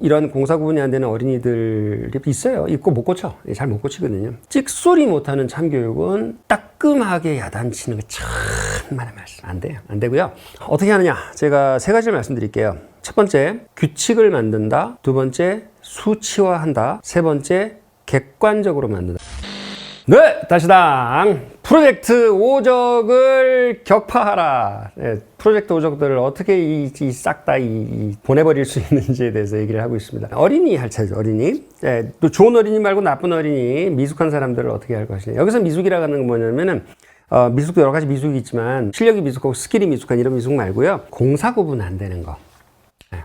이런 공사 구분이 안 되는 어린이들이 있어요. 있고 못 고쳐. 잘 못 고치거든요. 찍소리 못하는 참교육은 따끔하게 야단치는 거 천만의 말씀. 안 돼요. 안 되고요. 어떻게 하느냐? 제가 세 가지를 말씀드릴게요. 첫 번째, 규칙을 만든다. 두 번째, 수치화한다. 세 번째, 객관적으로 만든다. 네, 다시당 프로젝트 오적을 격파하라. 네, 프로젝트 오적들을 어떻게 싹 다 보내버릴 수 있는지에 대해서 얘기를 하고 있습니다. 어린이 할 차례죠, 어린이. 네, 또 좋은 어린이 말고 나쁜 어린이, 미숙한 사람들을 어떻게 할 것이냐. 여기서 미숙이라고 하는 건 뭐냐면은 미숙도 여러 가지 미숙이 있지만 실력이 미숙하고 스킬이 미숙한 이런 미숙 말고요. 공사 구분 안 되는 거.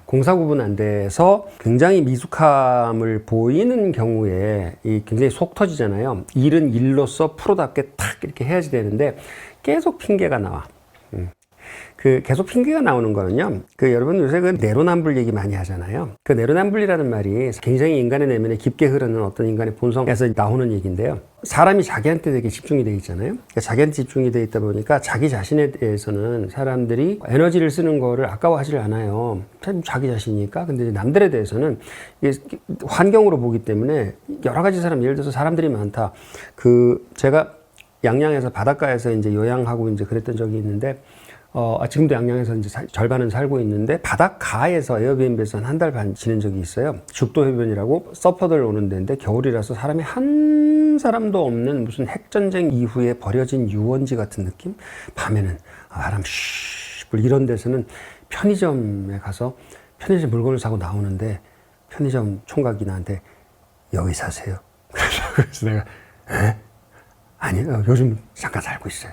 공사 구분 안 돼서 굉장히 미숙함을 보이는 경우에 굉장히 속 터지잖아요. 일은 일로서 프로답게 탁 이렇게 해야지 되는데 계속 핑계가 나와. 계속 핑계가 나오는 거는요. 여러분 요새 내로남불 얘기 많이 하잖아요. 내로남불이라는 말이 굉장히 인간의 내면에 깊게 흐르는 어떤 인간의 본성에서 나오는 얘기인데요. 사람이 자기한테 되게 집중이 돼 있잖아요. 그러니까 자기한테 집중이 돼 있다 보니까 자기 자신에 대해서는 사람들이 에너지를 쓰는 거를 아까워하지 않아요. 자기 자신이니까. 근데 이제 남들에 대해서는 이게 환경으로 보기 때문에 여러 가지 사람, 예를 들어서 사람들이 많다. 제가 양양에서 바닷가에서 이제 요양하고 이제 그랬던 적이 있는데, 지금도 양양에서 이제 절반은 살고 있는데, 바닷가에서 에어비앤비에서 한 달 반 지낸 적이 있어요. 죽도해변이라고 서퍼들 오는 데인데, 겨울이라서 사람이 한 사람도 없는 무슨 핵전쟁 이후에 버려진 유원지 같은 느낌? 밤에는 바람 쉬 이런 데서는 편의점에 가서 편의점 물건을 사고 나오는데, 편의점 총각이 나한테 여기 사세요. 그래서 내가, 에? 아니요, 요즘 잠깐 살고 있어요.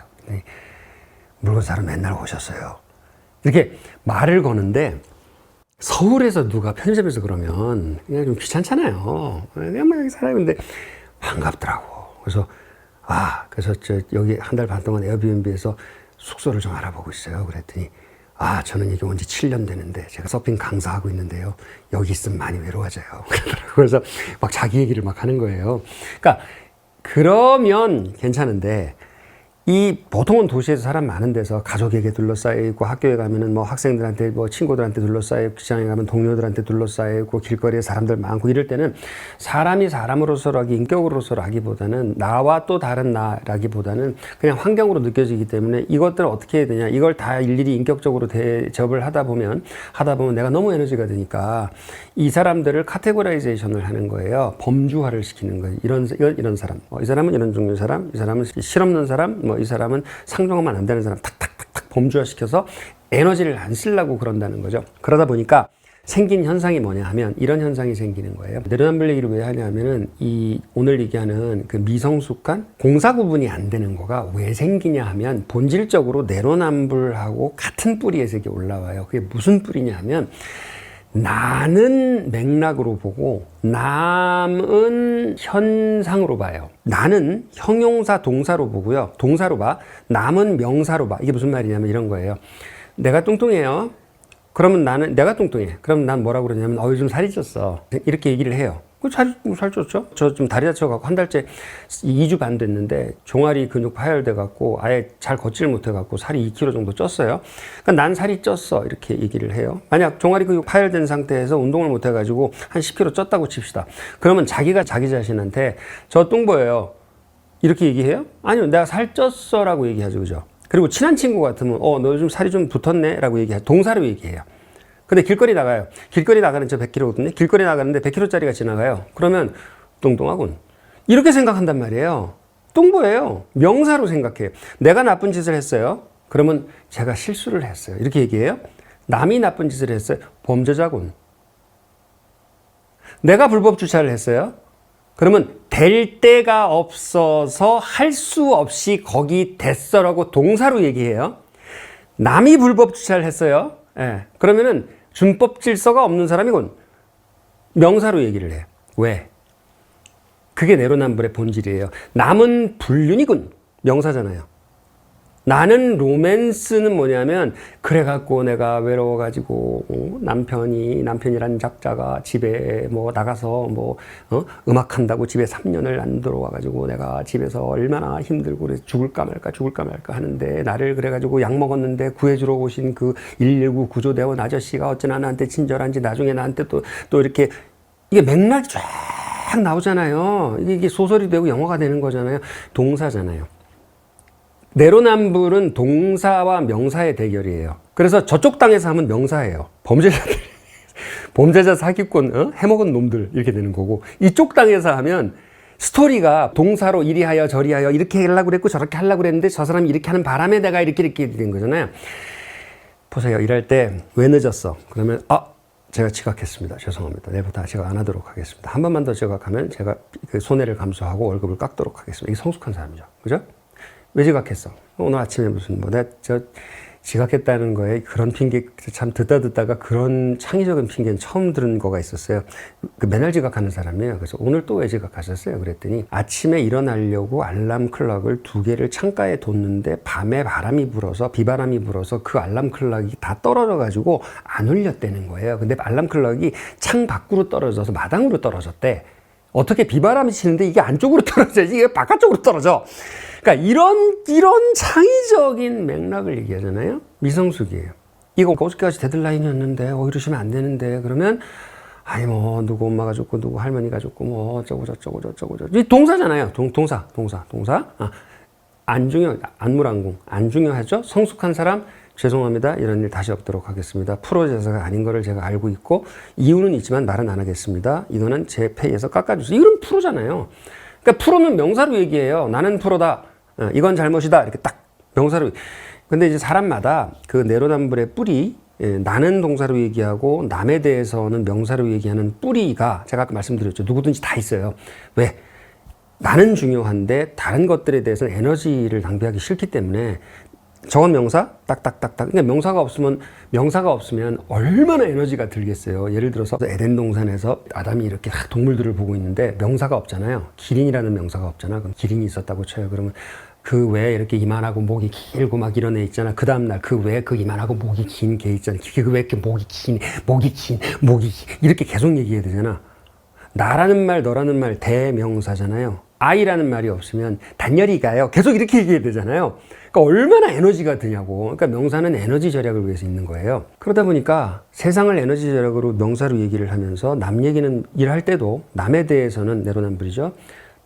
물건 사러 맨날 오셨어요. 이렇게 말을 거는데, 서울에서 누가 편의점에서 그러면 그냥 좀 귀찮잖아요. 그냥 막 여기 살아요. 근데 반갑더라고. 그래서 여기 한 달 반 동안 에어비앤비에서 숙소를 좀 알아보고 있어요. 그랬더니, 저는 여기 온 지 7년 되는데 제가 서핑 강사하고 있는데요. 여기 있으면 많이 외로워져요. 그래서 막 자기 얘기를 막 하는 거예요. 그러니까 그러면 괜찮은데, 보통은 도시에서 사람 많은 데서 가족에게 둘러싸여 있고, 학교에 가면은 학생들한테 친구들한테 둘러싸여 있고, 직장에 가면 동료들한테 둘러싸여 있고, 길거리에 사람들 많고, 이럴 때는 사람이 사람으로서라기, 인격으로서라기보다는 나와 또 다른 나라기보다는 그냥 환경으로 느껴지기 때문에 이것들을 어떻게 해야 되냐, 이걸 다 일일이 인격적으로 대접을 하다 보면 내가 너무 에너지가 드니까 이 사람들을 카테고라이제이션을 하는 거예요. 범주화를 시키는 거예요. 이런 사람, 이 사람은 이런 종류의 사람, 이 사람은 실없는 사람, 이 사람은 상종하면 안 되는 사람, 탁탁탁탁 범주화시켜서 에너지를 안 쓰려고 그런다는 거죠. 그러다 보니까 생긴 현상이 뭐냐 하면 이런 현상이 생기는 거예요. 내로남불 얘기를 왜 하냐면은 오늘 얘기하는 미성숙한 공사 구분이 안 되는 거가 왜 생기냐 하면 본질적으로 내로남불하고 같은 뿌리에서 이게 올라와요. 그게 무슨 뿌리냐 하면 나는 맥락으로 보고 남은 현상으로 봐요. 나는 형용사 동사로 보고요. 동사로 봐. 남은 명사로 봐. 이게 무슨 말이냐면 이런 거예요. 내가 뚱뚱해요. 그러면 내가 뚱뚱해. 그럼 난 뭐라고 그러냐면 요즘 살이 쪘어. 이렇게 얘기를 해요. 살 쪘죠? 저 좀 다리 다쳐갖고 한 달째 2주 반 됐는데 종아리 근육 파열돼갖고 아예 잘 걷지를 못해갖고 살이 2kg 정도 쪘어요. 그러니까 난 살이 쪘어. 이렇게 얘기를 해요. 만약 종아리 근육 파열된 상태에서 운동을 못해가지고 한 10kg 쪘다고 칩시다. 그러면 자기가 자기 자신한테 저 뚱보예요. 이렇게 얘기해요? 아니요. 내가 살 쪘어 라고 얘기하죠. 그죠? 그리고 친한 친구 같으면 너 요즘 살이 좀 붙었네 라고 얘기해요. 동사로 얘기해요. 근데 길거리 나가요. 길거리 나가는 저 100km거든요. 길거리 나가는데 100km짜리가 지나가요. 그러면 뚱뚱하군. 이렇게 생각한단 말이에요. 뚱보예요. 명사로 생각해요. 내가 나쁜 짓을 했어요. 그러면 제가 실수를 했어요. 이렇게 얘기해요. 남이 나쁜 짓을 했어요. 범죄자군. 내가 불법 주차를 했어요. 그러면 될 데가 없어서 할 수 없이 거기 됐어라고 동사로 얘기해요. 남이 불법 주차를 했어요. 그러면은 준법 질서가 없는 사람이군. 명사로 얘기를 해요. 왜? 그게 내로남불의 본질이에요. 남은 불륜이군. 명사잖아요. 나는 로맨스는 뭐냐면 그래갖고 내가 외로워가지고 남편이란 작자가 집에 뭐 나가서 음악한다고 집에 3년을 안 들어와가지고 내가 집에서 얼마나 힘들고 그래서 죽을까 말까 하는데 나를 그래가지고 약 먹었는데 구해주러 오신 그 119 구조대원 아저씨가 어찌나 나한테 친절한지 나중에 나한테 또 이렇게 이게 맥락이 쫙 나오잖아요. 이게 소설이 되고 영화가 되는 거잖아요. 동사잖아요. 내로남불은 동사와 명사의 대결이에요. 그래서 저쪽 땅에서 하면 명사예요. 범죄자 사기꾼, 해먹은 놈들 이렇게 되는 거고, 이쪽 땅에서 하면 스토리가 동사로 이리하여 저리하여 이렇게 하려고 그랬고 저렇게 하려고 그랬는데 저 사람이 이렇게 하는 바람에 내가 이렇게 된 거잖아요. 보세요. 일할 때 왜 늦었어? 그러면 제가 지각했습니다. 죄송합니다. 내일부터 제가 안 하도록 하겠습니다. 한 번만 더 지각하면 제가 그 손해를 감수하고 월급을 깎도록 하겠습니다. 이게 성숙한 사람이죠. 그죠? 왜 지각했어? 오늘 아침에 무슨 지각했다는 거에 그런 핑계 참 듣다가 그런 창의적인 핑계는 처음 들은 거가 있었어요. 맨날 지각하는 사람이에요. 그래서 오늘 또 왜 지각하셨어요? 그랬더니 아침에 일어나려고 알람 클럭을 2개를 창가에 뒀는데 밤에 비바람이 불어서 그 알람 클럭이 다 떨어져 가지고 안 울렸다는 거예요. 근데 알람 클럭이 창 밖으로 떨어져서 마당으로 떨어졌대. 어떻게 비바람이 치는데 이게 안쪽으로 떨어져야지 이게 바깥쪽으로 떨어져. 그러니까 이런 창의적인 맥락을 얘기하잖아요. 미성숙이에요. 이거 어저께까지 데드라인이었는데 이러시면 안 되는데 그러면 누구 엄마가 좋고 누구 할머니가 좋고 어쩌고 저쩌고 이 동사잖아요. 동사. 안무랑궁 안 중요하죠. 성숙한 사람 죄송합니다. 이런 일 다시 없도록 하겠습니다. 프로제사가 아닌 거를 제가 알고 있고 이유는 있지만 말은 안 하겠습니다. 이거는 제 페이에서 깎아주세요. 이건 프로잖아요. 그러니까 프로는 명사로 얘기해요. 나는 프로다. 이건 잘못이다. 이렇게 딱 명사로. 근데 이제 사람마다 그 내로남불의 뿌리, 나는 동사로 얘기하고 남에 대해서는 명사로 얘기하는 뿌리가 제가 아까 말씀드렸죠. 누구든지 다 있어요. 왜? 나는 중요한데 다른 것들에 대해서는 에너지를 낭비하기 싫기 때문에 저건 명사? 딱딱딱딱. 그러니까 명사가 없으면 얼마나 에너지가 들겠어요. 예를 들어서 에덴 동산에서 아담이 이렇게 동물들을 보고 있는데 명사가 없잖아요. 기린이라는 명사가 없잖아. 그럼 기린이 있었다고 쳐요. 그러면 그 외에 이렇게 이만하고 목이 길고 막 이런 애 있잖아. 그 다음날 그 외에 그 이만하고 목이 긴 개 있잖아. 그 왜 이렇게 목이 긴 이렇게 계속 얘기해야 되잖아. 나라는 말, 너라는 말 대명사잖아요. I라는 말이 없으면 단열이 가요. 계속 이렇게 얘기해야 되잖아요. 그러니까 얼마나 에너지가 드냐고. 그러니까 명사는 에너지 절약을 위해서 있는 거예요. 그러다 보니까 세상을 에너지 절약으로 명사로 얘기를 하면서 남 얘기는 일할 때도 남에 대해서는 내로남불이죠.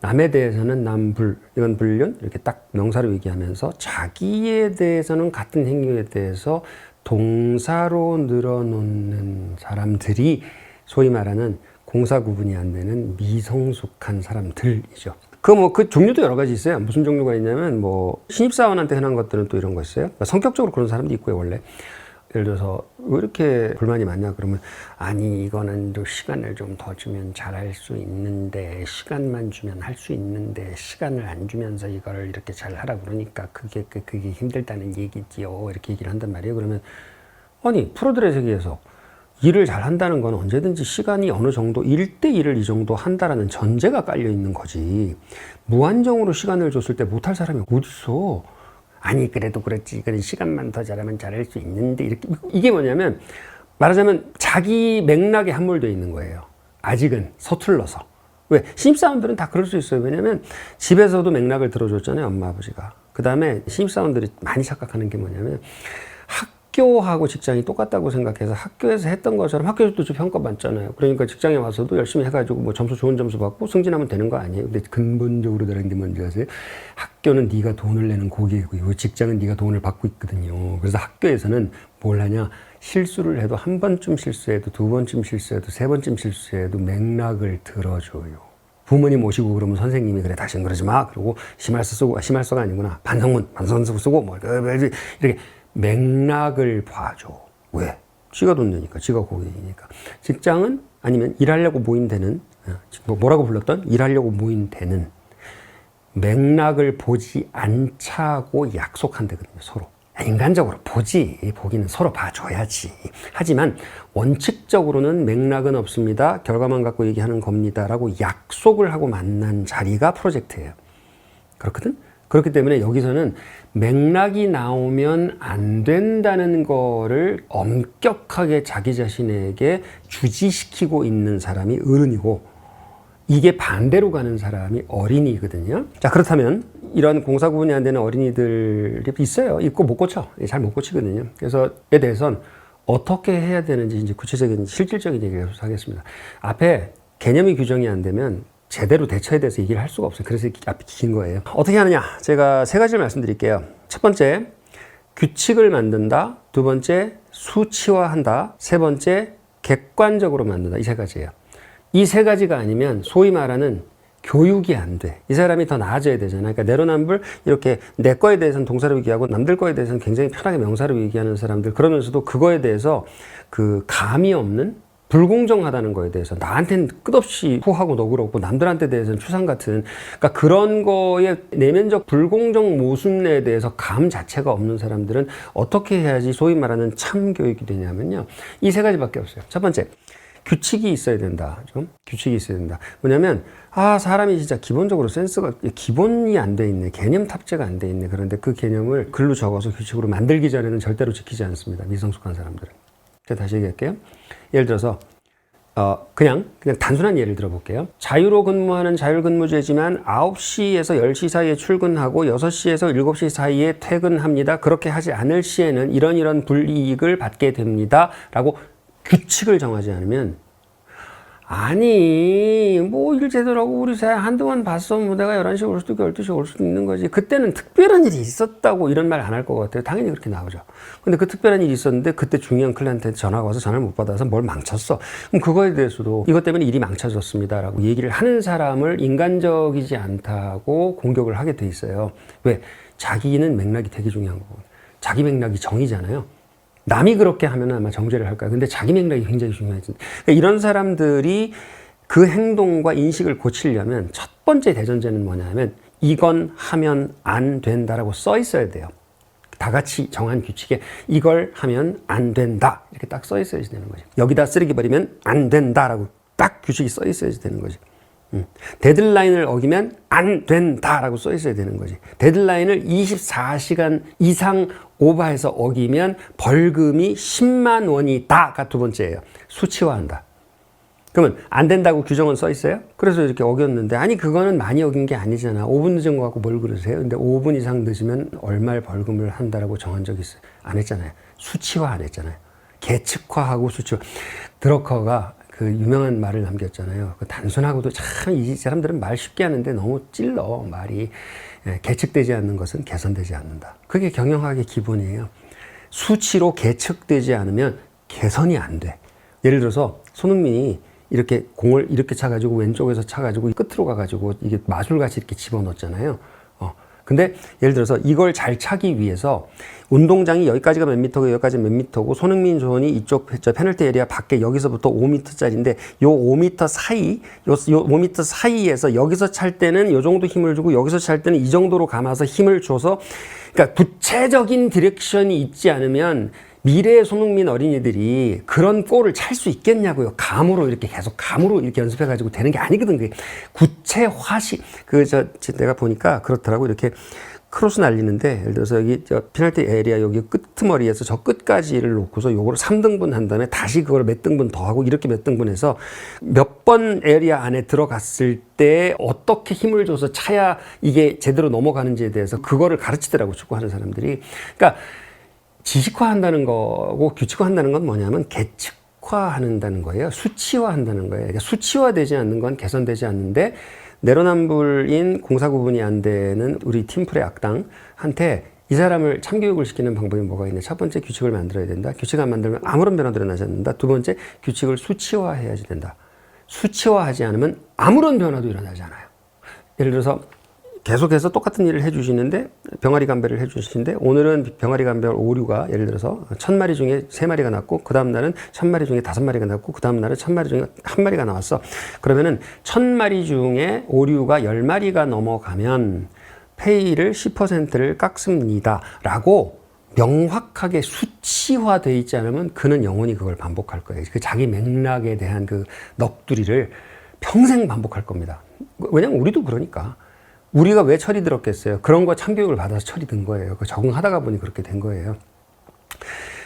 남에 대해서는 남불, 이건 불륜 이렇게 딱 명사로 얘기하면서 자기에 대해서는 같은 행위에 대해서 동사로 늘어놓는 사람들이 소위 말하는 공사 구분이 안 되는 미성숙한 사람들이죠. 그 종류도 여러 가지 있어요. 무슨 종류가 있냐면 신입사원한테 흔한 것들은 또 이런 거 있어요. 그러니까 성격적으로 그런 사람도 있고요, 원래. 예를 들어서 왜 이렇게 불만이 많냐 그러면 이거는 또 시간을 좀 더 주면 잘할 수 있는데 시간만 주면 할 수 있는데 시간을 안 주면서 이거를 이렇게 잘 하라 그러니까 그게 힘들다는 얘기지요. 이렇게 얘기를 한단 말이에요. 그러면 프로들의 세계에서 일을 잘 한다는 건 언제든지 시간이 어느 정도 1대1을 이 정도 한다라는 전제가 깔려 있는 거지. 무한정으로 시간을 줬을 때 못할 사람이 어딨어. 그래도 그렇지. 그래 시간만 더 잘하면 잘할 수 있는데 이렇게 이게 뭐냐면 말하자면 자기 맥락에 함몰되어 있는 거예요. 아직은 서툴러서. 왜? 신입사원들은 다 그럴 수 있어요. 왜냐면 집에서도 맥락을 들어줬잖아요. 엄마 아버지가. 그 다음에 신입사원들이 많이 착각하는 게 뭐냐면 학교하고 직장이 똑같다고 생각해서 학교에서 했던 것처럼 학교에서도 좀 평가받잖아요. 그러니까 직장에 와서도 열심히 해가지고 점수 좋은 점수 받고 승진하면 되는 거 아니에요. 근데 근본적으로 다른 게 뭔지 아세요? 학교는 네가 돈을 내는 고객이고 직장은 네가 돈을 받고 있거든요. 그래서 학교에서는 뭘 하냐? 실수를 해도 한 번쯤 실수해도 두 번쯤 실수해도 세 번쯤 실수해도 맥락을 들어줘요. 부모님 오시고 그러면 선생님이 그래 다시는 그러지 마. 그리고 심할서가 아니구나. 반성문 쓰고 이렇게 맥락을 봐줘. 왜? 지가 돈 내니까, 지가 고객이니까. 직장은 아니면 일하려고 모인 데는 뭐라고 불렀던? 일하려고 모인 데는 맥락을 보지 않자고 약속한다거든요. 서로. 인간적으로 보기는 서로 봐줘야지. 하지만 원칙적으로는 맥락은 없습니다. 결과만 갖고 얘기하는 겁니다라고 약속을 하고 만난 자리가 프로젝트예요. 그렇거든? 그렇기 때문에 여기서는 맥락이 나오면 안 된다는 거를 엄격하게 자기 자신에게 주지시키고 있는 사람이 어른이고, 이게 반대로 가는 사람이 어린이거든요. 자, 그렇다면 이런 공사 구분이 안 되는 어린이들이 있어요. 있고 못 고쳐. 잘 못 고치거든요. 그래서 에 대해서는 어떻게 해야 되는지 이제 구체적인 실질적인 얘기를 하겠습니다. 앞에 개념이 규정이 안 되면 제대로 대처에 대해서 얘기를 할 수가 없어요. 그래서 앞이 긴 거예요. 어떻게 하느냐? 제가 세 가지를 말씀드릴게요. 첫 번째, 규칙을 만든다. 두 번째, 수치화한다. 세 번째, 객관적으로 만든다. 이 세 가지예요. 이 세 가지가 아니면 소위 말하는 교육이 안 돼. 이 사람이 더 나아져야 되잖아요. 그러니까 내로남불, 이렇게 내 거에 대해서는 동사로 얘기하고 남들 거에 대해서는 굉장히 편하게 명사로 얘기하는 사람들, 그러면서도 그거에 대해서 그 감이 없는, 불공정하다는 거에 대해서 나한테는 끝없이 후하고 너그럽고 남들한테 대해서는 추상 같은, 그러니까 그런 거에 내면적 불공정 모순에 대해서 감 자체가 없는 사람들은 어떻게 해야지 소위 말하는 참교육이 되냐면요, 이 세 가지밖에 없어요. 첫 번째, 규칙이 있어야 된다. 규칙이 있어야 된다. 뭐냐면, 사람이 진짜 기본적으로 센스가 기본이 안 돼 있네. 개념 탑재가 안 돼 있네. 그런데 그 개념을 글로 적어서 규칙으로 만들기 전에는 절대로 지키지 않습니다. 미성숙한 사람들은. 제가 다시 얘기할게요. 예를 들어서, 그냥 단순한 예를 들어볼게요. 자유로 근무하는 자율근무제지만 9시에서 10시 사이에 출근하고 6시에서 7시 사이에 퇴근합니다. 그렇게 하지 않을 시에는 이런 불이익을 받게 됩니다. 라고 규칙을 정하지 않으면, 아니 뭐 일 제대로 하고 우리 사회 한두 번 봤어, 뭐 내가 11시에 올 수도 있고 12시에 올 수도 있는 거지, 그때는 특별한 일이 있었다고 이런 말 안 할 것 같아요. 당연히 그렇게 나오죠. 근데 그 특별한 일이 있었는데 그때 중요한 클리언트한테 전화가 와서 전화를 못 받아서 뭘 망쳤어. 그럼 그거에 대해서도 이것 때문에 일이 망쳐졌습니다 라고 얘기를 하는 사람을 인간적이지 않다고 공격을 하게 돼 있어요. 왜? 자기는 맥락이 되게 중요한 거고, 자기 맥락이 정의잖아요. 남이 그렇게 하면 아마 정죄를 할 거야. 근데 자기 맥락이 굉장히 중요하지. 그러니까 이런 사람들이 그 행동과 인식을 고치려면 첫 번째 대전제는 뭐냐면, 이건 하면 안 된다라고 써 있어야 돼요. 다 같이 정한 규칙에 이걸 하면 안 된다 이렇게 딱 써 있어야지 되는 거지. 여기다 쓰레기 버리면 안 된다라고 딱 규칙이 써 있어야지 되는 거지. 데드라인을 어기면 안 된다라고 써 있어야 되는 거지. 데드라인을 24시간 이상 오버해서 어기면 벌금이 10만 원이다가 두 번째예요. 수치화한다. 그러면 안 된다고 규정은 써 있어요? 그래서 이렇게 어겼는데, 아니 그거는 많이 어긴 게 아니잖아. 5분 늦은 거 갖고 뭘 그러세요? 근데 5분 이상 늦으면 얼마의 벌금을 한다라고 정한 적이 있어요? 안 했잖아요. 수치화 안 했잖아요. 계측화하고 수치화. 드러커가 그 유명한 말을 남겼잖아요. 그 단순하고도 참 이 사람들은 말 쉽게 하는데 너무 찔러 말이. 계측되지 않는 것은 개선되지 않는다. 그게 경영학의 기본이에요. 수치로 계측되지 않으면 개선이 안 돼. 예를 들어서 손흥민이 이렇게 공을 이렇게 차가지고 왼쪽에서 차가지고 끝으로 가가지고 이게 마술같이 이렇게 집어넣었잖아요. 근데 예를 들어서 이걸 잘 차기 위해서 운동장이 여기까지가 몇 미터고 여기까지 몇 미터고 손흥민 존이 이쪽 페널티 에리아 밖에 여기서부터 5미터짜리인데 요 5미터 사이, 요 5미터 사이에서 여기서 찰 때는 요 정도 힘을 주고 여기서 찰 때는 이 정도로 감아서 힘을 줘서, 그러니까 구체적인 디렉션이 있지 않으면 미래의 손흥민 어린이들이 그런 골을 찰 수 있겠냐고요. 감으로 이렇게 계속 감으로 이렇게 연습해가지고 되는 게 아니거든. 그게 구체화시, 내가 보니까 그렇더라고. 이렇게 크로스 날리는데, 예를 들어서 여기 페널티 에리아 여기 끄트머리에서 저 끝까지를 놓고서 요거를 3등분 한 다음에 다시 그걸 몇 등분 더 하고 이렇게 몇 등분해서 몇 번 에리아 안에 들어갔을 때 어떻게 힘을 줘서 차야 이게 제대로 넘어가는지에 대해서 그거를 가르치더라고, 축구하는 사람들이. 그러니까 지식화한다는 거고 규칙화한다는 건 뭐냐면 계측화한다는 거예요. 수치화한다는 거예요. 그러니까 수치화되지 않는 건 개선되지 않는데, 내로남불인 공사 구분이 안 되는 우리 팀플의 악당한테 이 사람을 참교육을 시키는 방법이 뭐가 있냐. 첫 번째, 규칙을 만들어야 된다. 규칙 안 만들면 아무런 변화도 일어나지 않는다. 두 번째, 규칙을 수치화해야지 된다. 수치화하지 않으면 아무런 변화도 일어나지 않아요. 예를 들어서 계속해서 똑같은 일을 해주시는데, 병아리 감별을 해주시는데, 오늘은 병아리 감별 오류가 예를 들어서 1000마리 중에 3마리가 났고, 그 다음날은 1000마리 중에 5마리가 났고, 그 다음날은 1000마리 중에 1마리가 나왔어. 그러면은 1000마리 중에 오류가 10마리가 넘어가면 페이를 10%를 깎습니다 라고 명확하게 수치화되어 있지 않으면 그는 영원히 그걸 반복할 거예요. 그 자기 맥락에 대한 그 넋두리를 평생 반복할 겁니다. 왜냐면 우리도 그러니까. 우리가 왜 철이 들었겠어요? 그런 거 참교육을 받아서 철이 든 거예요. 적응하다가 보니 그렇게 된 거예요.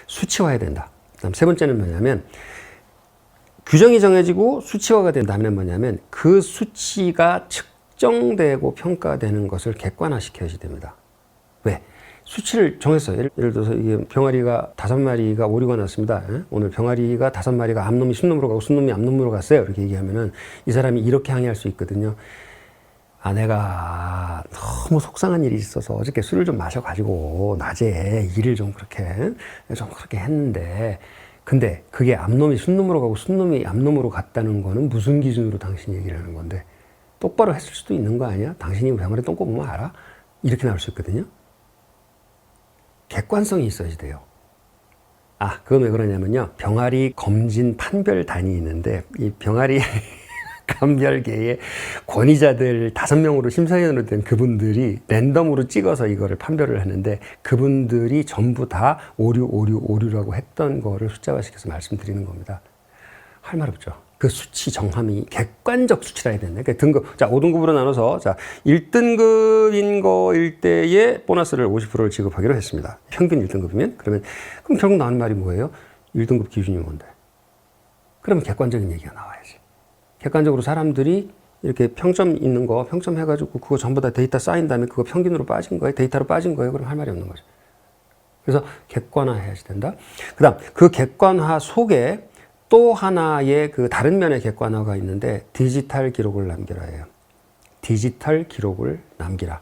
수치화해야 된다. 그다음 세 번째는 뭐냐면 규정이 정해지고 수치화가 된다면 뭐냐면 그 수치가 측정되고 평가되는 것을 객관화시켜야지 됩니다. 왜? 수치를 정했어요. 예를 들어서 이게 병아리가 5마리가 오류가 났습니다. 오늘 병아리가 5마리가 앞놈이 순놈으로 가고 순놈이 앞놈으로 갔어요. 이렇게 얘기하면은 이 사람이 이렇게 항의할 수 있거든요. 아, 내가 너무 속상한 일이 있어서 어저께 술을 좀 마셔가지고 낮에 일을 좀 그렇게 했는데 근데 그게 앞놈이 순놈으로 가고 순놈이 앞놈으로 갔다는 거는 무슨 기준으로 당신이 얘기를 하는 건데 똑바로 했을 수도 있는 거 아니야? 당신이 병아리 똥꼬 보면 알아? 이렇게 나올 수 있거든요. 객관성이 있어야 돼요. 아, 그건 왜 그러냐면요. 병아리 검진 판별단이 있는데 이 병아리 감별계의 권위자들 5명으로 심사위원으로 된 그분들이 랜덤으로 찍어서 이거를 판별을 하는데 그분들이 전부 다 오류라고 했던 거를 숫자화시켜서 말씀드리는 겁니다. 할 말 없죠. 그 수치 정함이 객관적 수치라 해야 되는데 그러니까 등급, 자 5등급으로 나눠서 자 1등급인 거일 때에 보너스를 50%를 지급하기로 했습니다. 평균 1등급이면 그럼 결국 나오는 말이 뭐예요? 1등급 기준이 뭔데? 그러면 객관적인 얘기가 나와야지. 객관적으로 사람들이 이렇게 평점 있는 거 평점 해가지고 그거 전부 다 데이터 쌓인 다음에 그거 평균으로 빠진 거예요? 데이터로 빠진 거예요? 그럼 할 말이 없는 거죠. 그래서 객관화 해야지 된다. 그 다음 그 객관화 속에 또 하나의 그 다른 면의 객관화가 있는데 디지털 기록을 남기라예요. 디지털 기록을 남기라.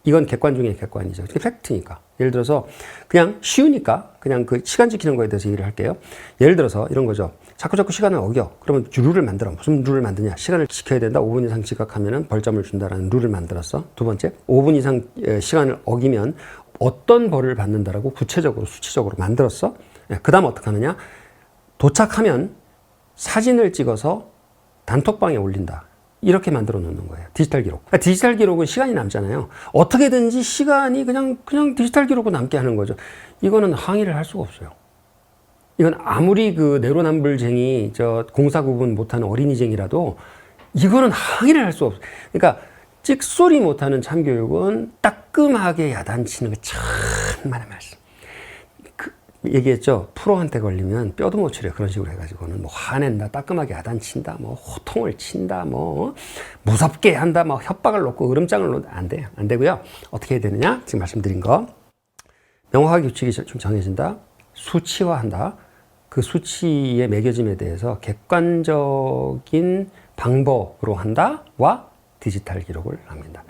이건 객관 중에 객관이죠. 이게 팩트니까. 예를 들어서 그냥 쉬우니까 그냥 그 시간 지키는 거에 대해서 얘기를 할게요. 예를 들어서 이런 거죠. 자꾸 시간을 어겨. 그러면 룰을 만들어. 무슨 룰을 만드냐? 시간을 지켜야 된다. 5분 이상 지각하면 벌점을 준다라는 룰을 만들었어. 두 번째, 5분 이상 시간을 어기면 어떤 벌을 받는다라고 구체적으로 수치적으로 만들었어. 그 다음 어떻게 하느냐? 도착하면 사진을 찍어서 단톡방에 올린다. 이렇게 만들어 놓는 거예요. 디지털 기록. 그러니까 디지털 기록은 시간이 남잖아요. 어떻게든지 시간이 그냥 디지털 기록으로 남게 하는 거죠. 이거는 항의를 할 수가 없어요. 이건 아무리 그 내로남불쟁이, 공사 구분 못하는 어린이쟁이라도 이거는 항의를 할 수 없어요. 그러니까 찍소리 못하는 참교육은 따끔하게 야단치는 거 천만의 말씀. 얘기했죠. 프로한테 걸리면 뼈도 못 치려. 그런 식으로 해가지고는 뭐 화낸다, 따끔하게 야단친다, 뭐 호통을 친다, 뭐 무섭게 한다, 뭐 협박을 놓고 으름장을 놓는다. 안 돼요. 안 되고요. 어떻게 해야 되느냐? 지금 말씀드린 거. 명확하게 규칙이 좀 정해진다. 수치화한다. 그 수치의 매겨짐에 대해서 객관적인 방법으로 한다와 디지털 기록을 남긴다.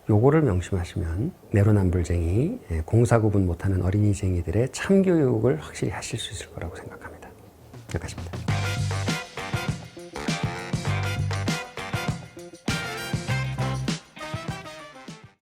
요거를 명심하시면 내로남불쟁이, 공사 구분 못하는 어린이쟁이들의 참교육을 확실히 하실 수 있을 거라고 생각합니다. 여기까지입니다.